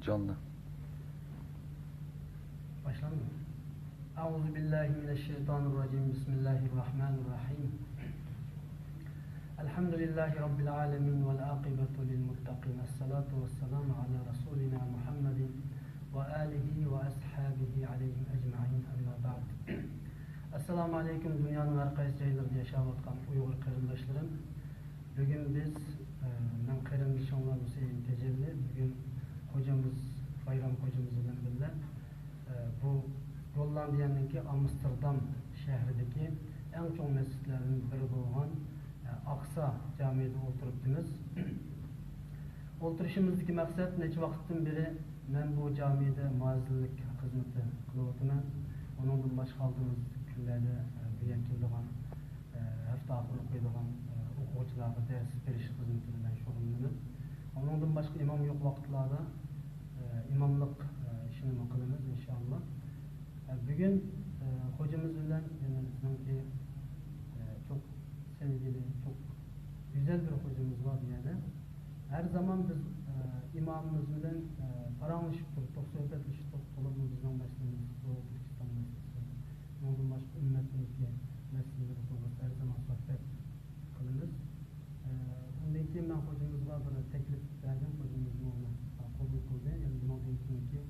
Canlı. Başlayalım mı? Euzubillahimineşşeytanirracim. Bismillahirrahmanirrahim. Elhamdülillahi Rabbil alemin vel akibetu lil muttaqin. Esselatu vesselamu ala Resulina Muhammedin ve alihi ve ashabihi aleyhim ecma'in. Amma ba'd. Esselamu aleyküm dünyanın her qaysi joylarida yaşayotgan Uyg'ur qarindoshlarım. Bugün biz men qarindoshimlar Hüseyin Tecelli, bugün hocamız Bayram hocamız bilan birga bu Gollandiyanınki Amsterdam şehrideki en çok mescitlerinin biri olan Aqsa Camii'de oturibmiz. Oturuşumuzdaki maksat neçe vakitdan beri ben bu camide muazzinlik hizmeti kılıp onundan başka kaldığımız günlerde bu yakınlığa hafta ahırı koyduğum okuyucularda ders veriş hizmetinden şoğullanıp onundan başka imam yok vakitlarda imamlık işini kılınız inşallah. Bugün hocamız bilen sanki çok sevgili, çok güzel bir hocamız var yani. Her zaman biz imamımız bilen paranlaşıp durduk, sohbetleşip durduk, bizden başladığımız Doğu Türkistan meselesi. Ondan başka ümmetimizde meseleleri doğrusu her zaman sohbet kılınız. Ondan ki ben hocamız var bana teklif verdim, hocamızın onu kabul kıldı. Yani imam demiştim ki,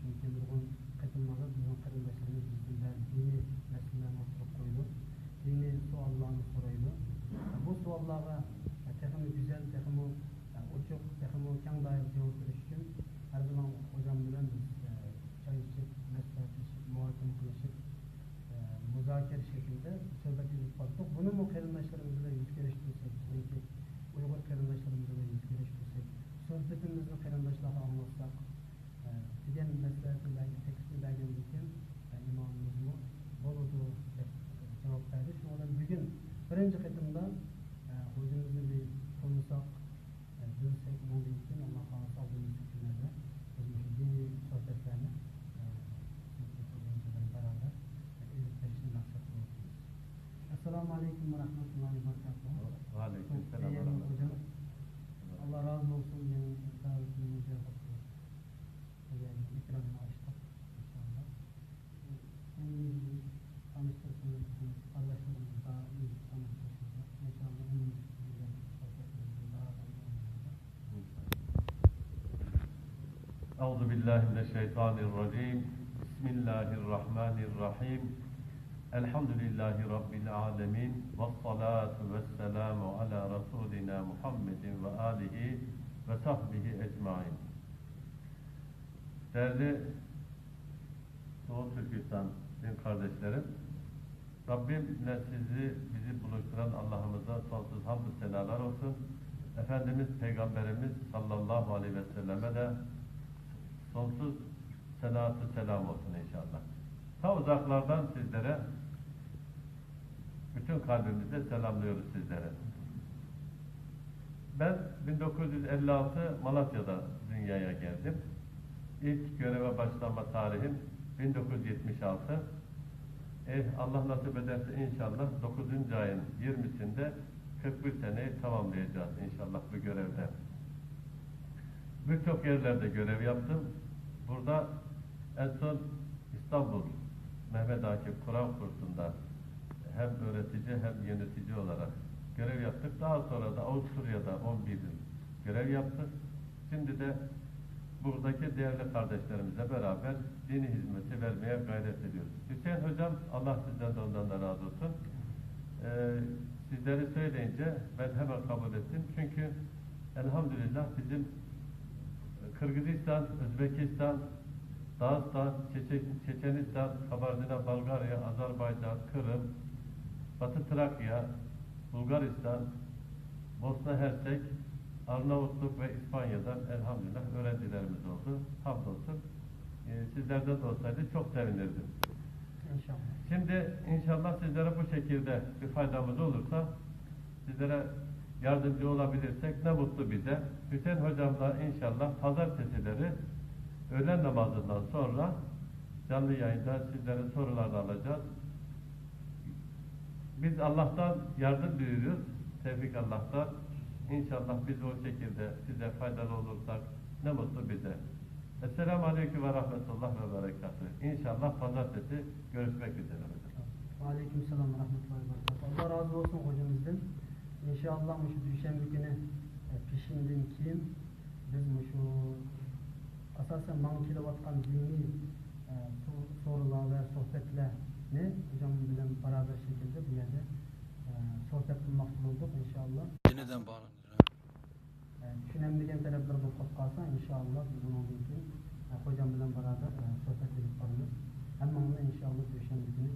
çünkü nurgun katılmalı, bizim kardeşlerimiz bizden dini meselelerine oturup koydu. Dini suallarını soruydu. Bu suallara tekimi güzel, tekimi uçuk, tekimi kang dair cevap veriş için her zaman hocam bilen biz çay içip, mesleğleşip, muhakim kılışıp, muzakere şekilde sohbet edip baktık. Bunu mu kardeşlerimizle yüz geliştirsek, çünkü Uygur kardeşlerimizle yüz geliştirsek, sohbetimizni kardeşlerle anlatsak, diyen mesleğini belki tekstini belgeliyken imamımız mı boludu cevap verdi. Şu olan bugün birinci kıtımda hocamızı bir konuşsak, dönsek, bunun için Allah kanısı aldığımız günlerde bizim dini sohbetlerini hocamızla beraber iletişim maksatlı yapıyoruz. Esselamu Aleyküm ve Rahmetullahi ve Berekatuhu. Aleyküm selam. Hocam, Allah razı olsun. Benim davetimizi yaptık. Yani ikramını açtık inşallah. Kendimizi tanıştırsınız, kardeşlerimizi daha iyi tanıştırsınız. İnşallah önümüzdeki sohbetimizin daha da iyi olacak. Euzubillahimineşşeytanirracim. Bismillahirrahmanirrahim. Elhamdülillahi Rabbil alemin. Vessalatu vesselamu ala Resulina Muhammedin ve alihi ve sahbihi ecmain. Değerli Doğu Türkistan din kardeşlerim, Rabbimle bizi buluşturan Allah'ımıza sonsuz hamdü senalar olsun. Efendimiz Peygamberimiz sallallahu aleyhi ve selleme de sonsuz selatü selam olsun inşallah. Ta uzaklardan sizlere bütün kalbimizle selamlıyoruz sizlere. Ben 1956 Malatya'da dünyaya geldim. İlk göreve başlama tarihim 1976. Allah nasip ederse inşallah 9. ayın 20'sinde 41 seneyi tamamlayacağız inşallah bu görevde. Birçok yerlerde görev yaptım. Burada en son İstanbul Mehmet Akif Kur'an kursunda hem öğretici hem yönetici olarak görev yaptık. Daha sonra da Avusturya'da 11 yıl görev yaptık. Şimdi de buradaki değerli kardeşlerimize beraber dini hizmeti vermeye gayret ediyoruz. Hüseyin Hocam, Allah sizden de ondan da razı olsun. Sizleri söyleyince ben hemen kabul ettim. Çünkü elhamdülillah bizim Kırgızistan, Özbekistan, Dağıstan, Çeçenistan, Kabardina-Balgarya, Azerbaycan, Kırım, Batı Trakya, Bulgaristan, Bosna Hersek, Arnavutluk ve İspanya'dan elhamdülillah öğrencilerimiz oldu. Hamdolsun. Sizlerden de olsaydı çok sevinirdim. İnşallah. Şimdi inşallah sizlere bu şekilde bir faydamız olursa, sizlere yardımcı olabilirsek ne mutlu bize. Hüseyin Hocam'la inşallah pazartesileri öğlen namazından sonra canlı yayında sizlerin sorularını alacağız. Biz Allah'tan yardım diliyoruz. Tevfik Allah'tan. İnşallah biz o şekilde size faydalı olursak ne mutlu bize. Esselamu Aleyküm ve Rahmetullah ve Berekatü. İnşallah pazartesi görüşmek üzere hocam. Aleyküm selam ve rahmetullahi ve berekatuhu. Allah razı olsun hocamızdan. İnşallah şu düşenbe günü pişinden keyin biz şu asasen bana kilovatkan dini sorular ve sohbetlerni hocam bilen beraber şekilde bir yerde sohbet kılmakta olduk inşallah. Neden bağlanır? Düşünemdiğin taraflar bu kalsa inşallah bunun mümkün. Hocam bilen beraber sohbet edip varız. Hem onunla inşallah düşenbe günü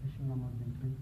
peşin namazdan keyin